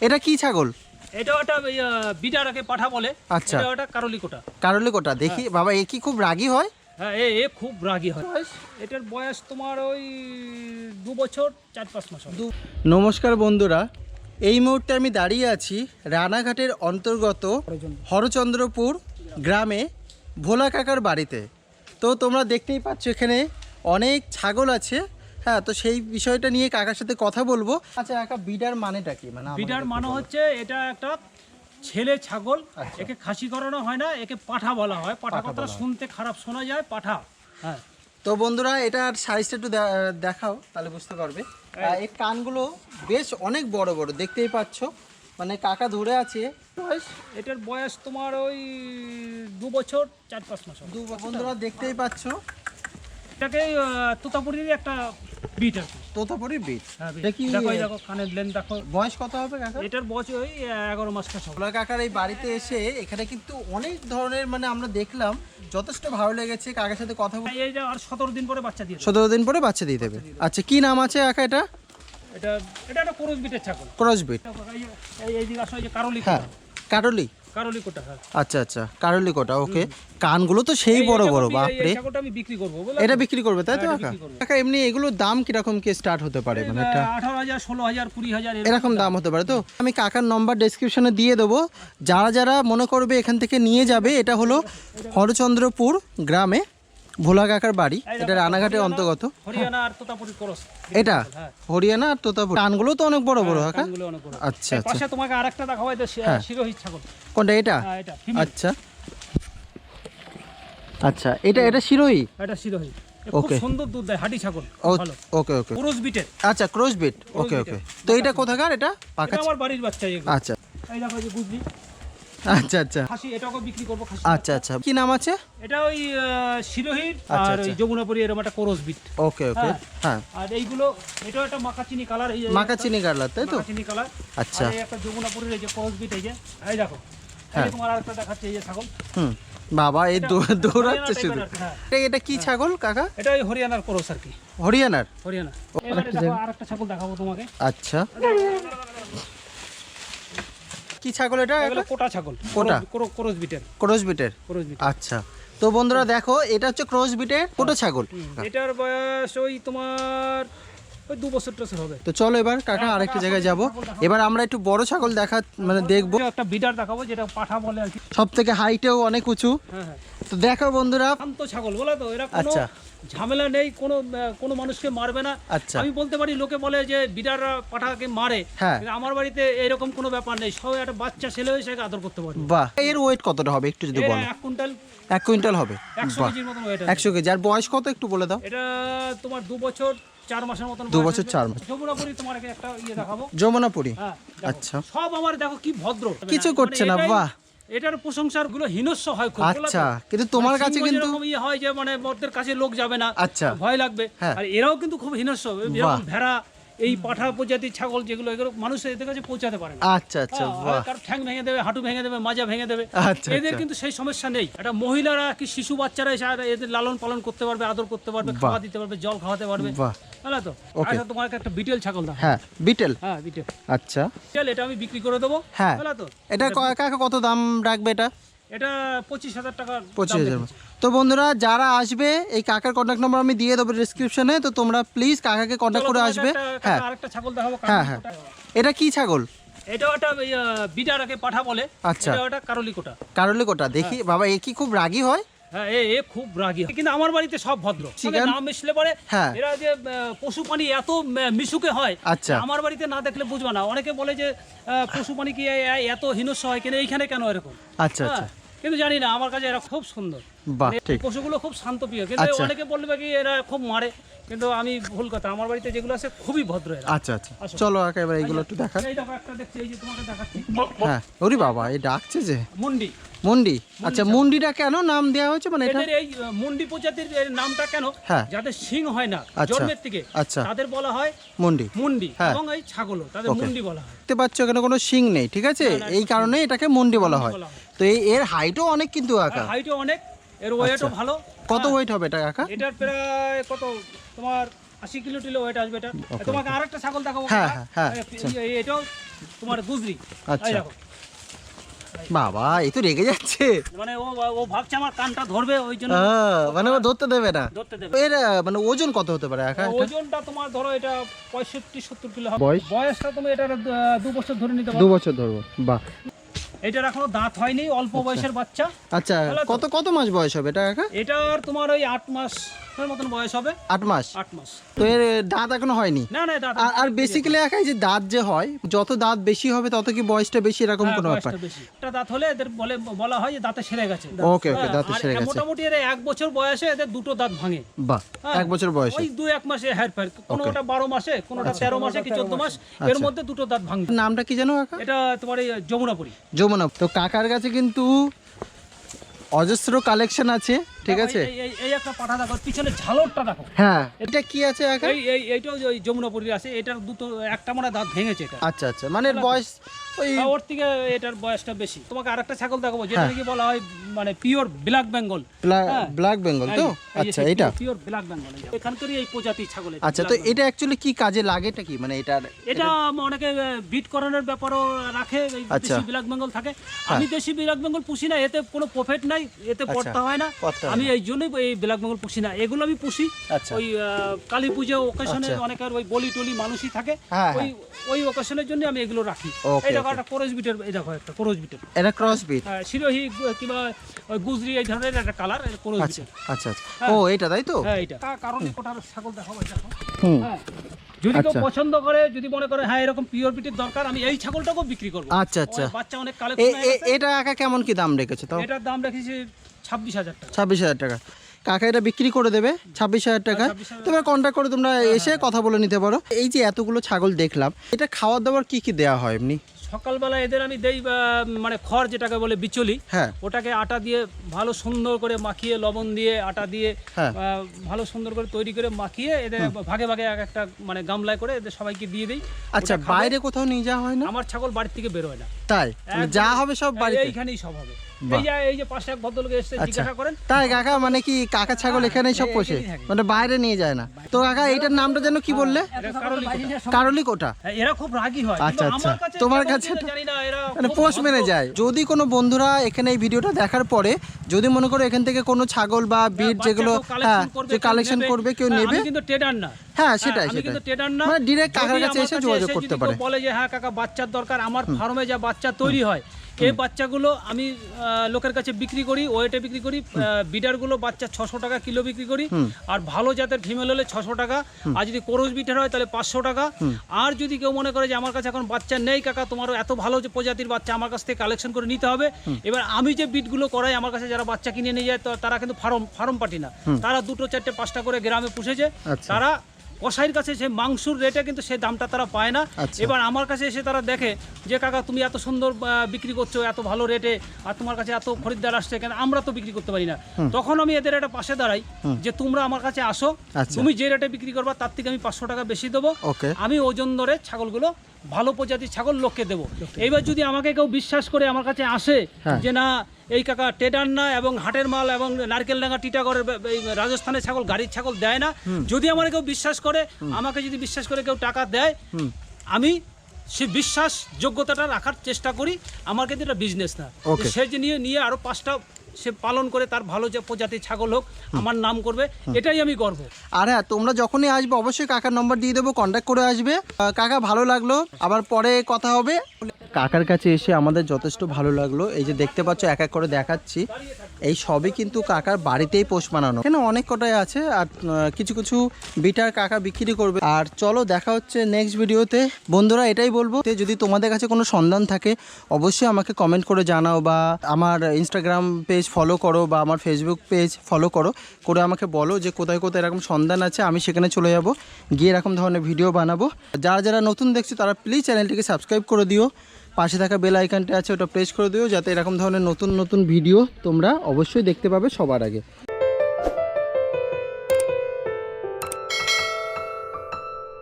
এটা কি ছাগল? এটা ওটা বিটারাকে পাঠা বলে। আচ্ছা, এটা ওটা কারলিকোটা। কারলিকোটা দেখি বাবা, এ কি খুব রাগী হয়? হ্যাঁ, এ খুব রাগী হয়। এটার বয়স তোমার ওই 2 বছর 4-5 মাস হবে। নমস্কার বন্ধুরা, এই মুহূর্তে আমি দাঁড়িয়ে আছি রানাঘাটের অন্তর্গত হরচন্দ্রপুর গ্রামে ভোলা কাকার বাড়িতে। তো তোমরা দেখতেই পাচ্ছ এখানে অনেক ছাগল আছে। হ্যাঁ, তো সেই বিষয়টা নিয়ে কাকার সাথে কথা বলবো। আচ্ছা কাকা, বিডার মানেটা কি? মানে বিটার মানে হচ্ছে এটা একটা ছেলে ছাগল। একে খাসি করানো হয় না, একে পাঠা বলা হয়। পাঠা কথাটা শুনতে খারাপ শোনা যায়, পাঠা। হ্যাঁ, তো বন্ধুরা এটার সাইজটা একটু দেখাও, তাহলে বুঝতে পারবে। এই কানগুলো বেশ অনেক বড় বড়, দেখতেই পাচ্ছ। মানে কাকা ধরে আছে। এটার বয়স তোমার ওই 2 বছর 4-5 মাস হবে। বন্ধুরা দেখতেই পাচ্ছ, এটাকে তোতাপুরির একটা বিট আর কি। তোতাপুরির বীজ। হ্যাঁ, দেখি দেখো কানের লেন দেখো। বয়স কত হবে কাকা? এটার বয়স ওই 11 মাস কাছে হবে। ভোলা কাকার এই বাড়িতে এসে এখানে কিন্তু অনেক ধরনের মানে আমরা দেখলাম, যথেষ্ট ভালো লেগেছে। কাকার সাথে কথা বলে এই যে আর 17 দিন পরে বাচ্চা দিয়ে দেবে। 17 দিন পরে বাচ্চা দিয়ে দেবে। আচ্ছা, কি নাম আছে কাকা এটা? এটা একটা ক্রস বিটের ছাগল। Cross breed. এই দিকে আসো, এই যে কারলি। হ্যাঁ, কারলি। কারলিকোটা। হ্যাঁ, আচ্ছা আচ্ছা, কারলিকোটা। ওকে, কানগুলো তো সেই বড় বড়, বাপরে। এই ছাগলটা আমি বিক্রি করব বলে। এটা বিক্রি করবে তাই তো কাকা? কাকা এমনি এগুলোর দাম কিরকম কি স্টার্ট হতে পারে? মানে এটা 18,000, 16,000, 20,000 এরকম দাম হতে পারে। তো আমি কাকার নম্বর ডেসক্রিপশনে দিয়ে দেবো, যারা যারা মনে করবে এখান থেকে নিয়ে যাবে। এটা হলো হরচন্দ্রপুর গ্রামে ভোলা কাকার বাড়ি, এটা রানাঘাটের অন্তর্গত। হরিয়ানা আর তোতাপুরি ক্রস। এটা হরিয়ানা আর তোতাপুর। কানগুলো তো অনেক বড় বড় কাকা। কানগুলো অনেক বড়। আচ্ছা এই আচ্ছা, পাশে তোমাকে আরেকটা দেখাবো, এটা সিরোহি ছাগল। কোনটা এটা? হ্যাঁ, এটা ফিমেল। আচ্ছা আচ্ছা, এটা শিরোই। এটা সিরোহি। খুব ওকে, সুন্দর দুধ দেয়, হাঁটি ছাগল। ভালো। ওকে ওকে, ক্রস বিটের। আচ্ছা ক্রস বিট। ওকে ওকে, তো এটা কোথাকার? এটা পাকা? এটা আমার বাড়ির বাচ্চা এগুলো। আচ্ছা এই দেখো যে গুজলি। আচ্ছা আচ্ছা খাসি, এটাকে বিক্রি করব খাসি। আচ্ছা আচ্ছা, কি নাম আছে? এটা ওই সিরোহির আচ্ছা, আর ওই যমুনাপুরি এরকম একটা ক্রস বিট। ওকে ওকে, হ্যাঁ। আর এইগুলো, এটা একটা মাকাচিনি কালার। এই মাকাচিনি কালার তাই তো? মাকাচিনি কালার। আচ্ছা, আর এই একটা যমুনাপুরের এই যে ক্রস বিট, এই যে এই দেখো। এই যে তোমার আরেকটা দেখাচ্ছে, এই যে ছাগল। বাবা এই দৌড়াচ্ছে শুধু। হ্যাঁ। এটা কি ছাগল কাকা? এটা ওই হরিয়ানার ক্রস আর কি। হরিয়ানার? হরিয়ানা। এবারে দেখো আরেকটা ছাগল দেখাবো তোমাকে। আচ্ছা, কি ছাগল এটা? এগুলো কোটা ছাগল। কোটা? ক্রস বিটের। ক্রস বিটের। Cross breed. আচ্ছা, তো বন্ধুরা দেখো, এটা হচ্ছে ক্রস বিটের কোটা ছাগল। এটার বয়স ওই তোমার ওই 2 বছর টছর হবে। তো চলো এবার কাকা আরেকটা জায়গায় যাব। এবার আমরা একটু বড় ছাগল মানে দেখবো। একটা বিডার দেখাবো, যেটা পাঠা বলে আর কি। সব থেকে হাইটেও অনেক উঁচু। হ্যাঁ, তো দেখো বন্ধুরা, শান্ত ছাগল বলা তো। এরা কোনো আচ্ছা ঝামেলা নেই, কোনো মানুষকে মারবে না। আচ্ছা, আমি বলতে পারি, লোকে বলে যে বিডাররা পাঠাকে মারে, হ্যাঁ। কিন্তু আমার বাড়িতে এরকম কোনো ব্যাপার নেই। সব একটা বাচ্চা ছেলে হয়ে সেকে আদর করতে পারবে। বাহ, এর ওয়েট কতটা হবে একটু যদি বলো? 1 কুইন্টাল। 1 কুইন্টাল হবে? 100 বাহ, কেজির মতন ওয়েট। 100 কেজি। আর বয়স কত একটু বলে দাও? এটা তোমার 2 বছর 4 মাসের মতন। 2 বছর 4 মাস। যমুনাপুরি তোমাকে একটা দেখাবো। যমুনাপুরি। হ্যাঁ, আচ্ছা, সব আমার দেখো কি ভদ্র, কিছু করছে না। বাহ, এটার প্রশংসার গুলো হিনস্য হয় খুব। আচ্ছা, কিন্তু তোমার কাছে কিন্তু এরকম হয় যে মানে ওদের কাছে লোক যাবে না, আচ্ছা, ভয় লাগবে। হ্যাঁ। আর এরাও কিন্তু খুব হিনস্য। এরকম ভেড়া, এই পাঠা প্রজাতির ছাগল যেগুলো, এগুলো মানুষ এদের কাছে পৌঁছাতে পারে না। আচ্ছা আচ্ছা, বাহ, কারণ ঠ্যাং ভেঙে দেবে, হাঁটু ভেঙে দেবে, মাজা ভেঙে দেবে। আচ্ছা, এদের কিন্তু সেই সমস্যা নেই। একটা মহিলারা কি শিশু বাচ্চারা এসে এদের লালন পালন করতে পারবে, আদর করতে পারবে, খাওয়া দিতে পারবে, জল খাওয়াতে পারবে। বাহ, হ্যাঁ তো। ওকে। আচ্ছা, তোমাকে একটা বিটেল ছাগল দাও। হ্যাঁ বিটেল। হ্যাঁ, বিটেল। আচ্ছা, এটা আমি বিক্রি করে দেবো। হ্যাঁ, হ্যাঁ তো। এটা কাকা কত দাম রাখবে এটা? এটা 25,000 টাকা। 25,000। তো বন্ধুরা যারা আসবে, এই কাকার কন্ট্যাক্ট নাম্বার আমি দিয়ে দেবো ডিসক্রিপশনে, তো তোমরা প্লিজ কাকাকে কন্ট্যাক্ট করে আসবে। হ্যাঁ, আরেকটা ছাগল দেখাবো। হ্যাঁ হ্যাঁ, এটা কি ছাগল? এটা একটা বিটারাকে পাঠা বলে। আচ্ছা, এটা একটা কারলিকোটা। কারলিকোটা। দেখি বাবা, এ কি খুব রাগী হয়? হ্যাঁ, এ খুব রাগী। কিন্তু আমার বাড়িতে সব ভদ্র। নাম মিশলে পরে হ্যাঁ, এরা যে পশু প্রাণী এত মিশুকে হয়, আচ্ছা, আমার বাড়িতে না দেখলে বুঝবা না। অনেকে বলে যে পশু প্রাণী কি এত হিংস্র হয়, কেন এইখানে কেন এরকম? আচ্ছা আচ্ছা, কিন্তু জানি না, আমার কাছে এরা খুব সুন্দর। বাহ, ঠিক। পশুগুলো খুব শান্তপ্রিয়, কিন্তু অনেকে বলবে কি এরা খুব মারে, কিন্তু আমি ভুল কথা। আমার বাড়িতে যেগুলো আছে খুবই ভদ্র এরা। আচ্ছা আচ্ছা, চলো একেবারে এইগুলো একটু দেখা। এই দেখো একটা দেখছি, এই যে তোমাকে দেখাচ্ছি। হ্যাঁ, ওরে বাবা, এই ডাকছে যে মুন্ডি। মুন্ডি। আচ্ছা, মুন্ডিটা কেন নাম দেওয়া হয়েছে? মানে এটা এদের এই মুন্ডি প্রজাতির এর নামটা কেন? হ্যাঁ, যাদের শিং হয় না আচ্ছা, জন্মের থেকে, আচ্ছা, তাদের বলা হয় মুন্ডি। মুন্ডি। হ্যাঁ। এবং এই ছাগলও তাদের মুন্ডি বলা হয়। দেখতে পাচ্ছ এখানে কোনো শিং নেই, ঠিক আছে? এই কারণে এটাকে মুন্ডি বলা হয়। তো এর হাইটও অনেক কিন্তু কাকা। হাইটও অনেক, এর ওয়েটও ভালো। কত ওয়েট হবে এটা কাকা? এটার প্রায় কত তোমার 80 কিলো টিলো ওয়েট আসবে এটা। তোমাকে আরেকটা ছাগল দেখাবো। হ্যাঁ, হ্যাঁ, এটাও তোমার গুজরি। আচ্ছা। এই দেখো বাবা এই তো রেগে যাচ্ছে, মানে ও ভাবছে আমার কানটা ধরবে, ওই জন্য মানে ও ধরতে দেবে না। ধরতে দেবে। এর মানে ওজন কত হতে পারে একা? ওজনটা তোমার ধরো এটা 65-70 কিলো হবে। বয়স? বয়সটা তুমি এটা 2 বছর ধরে নিতে 2 পারো। বছর ধরবো। বাহ, এটার এখনো দাঁত হয়নি, অল্প বয়সের বাচ্চা। আচ্ছা কত মাস বয়স হবে এটা একা? এটার তোমার ওই 8 মাসের মতন বয়স হবে। 8 মাস? 8 মাস। তো এর দাঁত এখনো হয়নি? না না দাঁত। আর বেসিক্যালি একাই যে দাঁত যে হয়, যত দাঁত বেশি হবে তত কি বয়সটা বেশি, এরকম কোনো ব্যাপার? একটা দাঁত হলে এদের বলা হয় যে দাঁতে সেরে গেছে। ওকে দাঁতে সেরে গেছে। মোটামুটি এর 1 বছর বয়সে এদের 2টো দাঁত ভাঙে। বাহ, 1 বছর বয়সে? ওই 2-1 মাসে হেরফের, কোনোটা 12 মাসে, কোনোটা 13 মাসে কি 14 মাস, এর মধ্যে 2টো দাঁত ভাঙে। নামটা কি জানো কাকা? এটা তোমার এই যমুনাপুরি। যমুনা। তো কাকার কাছে কিন্তু অজস্র কালেকশন আছে, ঠিক আছে? এই একটা পাঠা দেখো, পিছনে ঝালরটা দেখো। হ্যাঁ, এটা কি আছে কাকা? এইটাও ওই যমুনাপুরি আছে। এটার দুটো একটা মানে দাঁত ভেঙেছে এটা। আচ্ছা আচ্ছা, মানে বয়স ওই ওর থেকে এটার বয়সটা বেশি। তোমাকে আরেকটা ছাগল দেখাবো যেটা নাকি বলা হয় মানে pure black Bengal. Black Bengal তো? আচ্ছা, এটা পিওর ব্ল্যাক বেঙ্গল, এখানকারই এই প্রজাতি ছাগল। আচ্ছা, তো এটা অ্যাকচুয়ালি কি কাজে লাগে? এটা কি মানে এটা অনেকে বিট করানোর ব্যাপারও রাখে। দেশি ব্ল্যাক বেঙ্গল থাকে। আমি দেশি ব্ল্যাক বেঙ্গল পুষি না, এতে কোনো প্রফিট নাই, এতে পড়তে হয় না। আমি এই জন্যই এই ব্ল্যাক বেঙ্গল পুষি না। এগুলো আমি পুষি ওই কালী পুজো ওকেশনে, অনেকের ওই বলি টলি মানুষই থাকে, ওই ওকেশনের জন্য আমি এগুলো রাখি। এই দেখো একটা ক্রস বিটের, এই দেখো একটা ক্রস বিটের, এটা ক্রস বিট, সিরোহি কিংবা ওই গুজরি এই ধরনের একটা কালার, এটা ক্রস বিটের। আচ্ছা আচ্ছা, ও এটা তাই তো? হ্যাঁ, এটা কারণ কোটার ছাগল দেখাবো। হ্যাঁ, যদি কেউ পছন্দ করে, যদি মনে করে হ্যাঁ এরকম পিওর বিটের দরকার, আমি এই ছাগলটাকেও বিক্রি করব। আচ্ছা আচ্ছা, বাচ্চা অনেক কালেকশন আছে। এটা একা কেমন কি দাম রেখেছো? তো এটার দাম রেখেছি 26,000 টাকা। 26,000 টাকা। কাকা এটা বিক্রি করে দেবে 26,000 টাকা। তোমরা কন্ট্যাক্ট করে তোমরা এসে কথা বলে নিতে পারো। এই যে এতগুলো ছাগল দেখলাম, এটা খাওয়া দাওয়ার কি কি দেওয়া হয় এমনি? সকালবেলা এদের আমি দেই মানে খড় যেটাকে বলে বিচলি, হ্যাঁ, ওটাকে আটা দিয়ে ভালো সুন্দর করে মাখিয়ে, লবণ দিয়ে আটা দিয়ে ভালো সুন্দর করে তৈরি করে মাখিয়ে এদের ভাগে ভাগে এক একটা মানে গামলায় করে এদের সবাইকে দিয়ে দেই। আচ্ছা, বাইরে কোথাও নিয়ে যাওয়া হয় না? আমার ছাগল বাড়ি থেকে বের হয় না। তাই? যা হবে সব বাড়িতে? এইখানেই সব হবে। এই যে পাশে এক ভদ্রলোক এসে জিজ্ঞাসা করেন। তাই কাকা, মানে কি কাকা ছাগল এখানেই সব পোষে, মানে বাইরে নিয়ে যায় না? তো কাকা এইটার নামটা যেন কি বললে? কারলি কোটা। এরা খুব রাগী হয়। আচ্ছা আচ্ছা, তোমার কাছে মানে পোষ মেনে যায়। যদি কোনো বন্ধুরা এখানে এই ভিডিওটা দেখার পরে যদি মনে করো এখান থেকে কোনো ছাগল বা বিট যেগুলো কালেকশন করবে, কেউ নেবে, কিন্তু ট্রেডার না। হ্যাঁ, সেটাই আমি কিন্তু ট্রেডার না, মানে ডাইরেক্ট কাকার কাছে এসে যোগাযোগ করতে পারে। বলে যে হ্যাঁ কাকা বাচ্চার দরকার, আমার ফার্মে যা বাচ্চা তৈরি হয় এই বাচ্চাগুলো আমি লোকের কাছে বিক্রি করি, ওয়েটে বিক্রি করি। বিডারগুলো বাচ্চা 600 টাকা কিলো বিক্রি করি, আর ভালো জাতের ফিমেল হলে 600 টাকা, আর যদি ক্রস বিটের হয় তাহলে 500 টাকা। আর যদি কেউ মনে করে যে আমার কাছে এখন বাচ্চা নেই কাকা, তোমারও এত ভালো যে প্রজাতির বাচ্চা আমার কাছ থেকে কালেকশন করে নিতে হবে, এবার আমি যে বিটগুলো করাই আমার কাছে যারা বাচ্চা কিনে নিয়ে যায় তারা কিন্তু ফার্ম পার্টি না, তারা 2টো 4টে 5টা করে গ্রামে পুষেছে। তারা কসাইয়ের কাছে সেই মাংসুর রেটে কিন্তু সেই দামটা তারা পায় না। এবার আমার কাছে এসে তারা দেখে যে কাকা তুমি এত সুন্দর বিক্রি করছো এত ভালো রেটে, আর তোমার কাছে এত খরিদ্দার আসছে, কেন আমরা তো বিক্রি করতে পারি না। তখন আমি এদের একটা পাশে দাঁড়াই যে তোমরা আমার কাছে আসো, তুমি যে রেটে বিক্রি করবা তার থেকে আমি 500 টাকা বেশি দেবো, আমি ওজন ধরে ছাগলগুলো ভালো প্রজাতির ছাগল লোককে দেবো। এইবার যদি আমাকে কেউ বিশ্বাস করে আমার কাছে আসে যে না এই কাকা টেডার না এবং হাটের মাল এবং নারকেলডাঙ্গা টিটাগড়ের রাজস্থানের ছাগল গাড়ির ছাগল দেয় না, যদি আমার কেউ বিশ্বাস করে, আমাকে যদি বিশ্বাস করে কেউ টাকা দেয়, আমি সে বিশ্বাস যোগ্যতাটা রাখার চেষ্টা করি। আমার কিন্তু এটা বিজনেস না, সে যে নিয়ে আরো 5টা সে পালন করে তার ভালো যে প্রজাতির ছাগল হোক আমার নাম করবে, এটাই আমি গর্ব। আর হ্যাঁ, তোমরা যখনই আসবে অবশ্যই কাকার নম্বর দিয়ে দেবো, কন্ট্যাক্ট করে আসবে। কাকা ভালো লাগলো, আবার পরে কথা হবে। কাকার কাছে এসে আমাদের যথেষ্ট ভালো লাগলো। এই যে দেখতে পাচ্ছ এক এক করে দেখাচ্ছি, এই সবই কিন্তু কাকার বাড়িতেই পোষ বানানো। এখানে অনেক কটাই আছে, আর কিছু কিছু বিটার কাকা বিক্রি করবে। আর চলো দেখা হচ্ছে নেক্সট ভিডিওতে। বন্ধুরা এটাই বলবো, যদি তোমাদের কাছে কোনো সন্ধান থাকে অবশ্যই আমাকে কমেন্ট করে জানাও, বা আমার ইনস্টাগ্রাম পেজ ফলো করো, বা আমার ফেসবুক পেজ ফলো করে আমাকে বলো যে কোথায় কোথায় এরকম সন্ধান আছে, আমি সেখানে চলে যাব, গিয়ে এরকম ধরনের ভিডিও বানাবো। যারা যারা নতুন দেখছো তারা প্লিজ চ্যানেলটিকে সাবস্ক্রাইব করে দিও, পাশে থাকা বেল আইকনটা আছে ওটা প্রেস করে দিও, যাতে এরকম ধরনের নতুন নতুন ভিডিও তোমরা অবশ্যই দেখতে পাবে সবার আগে।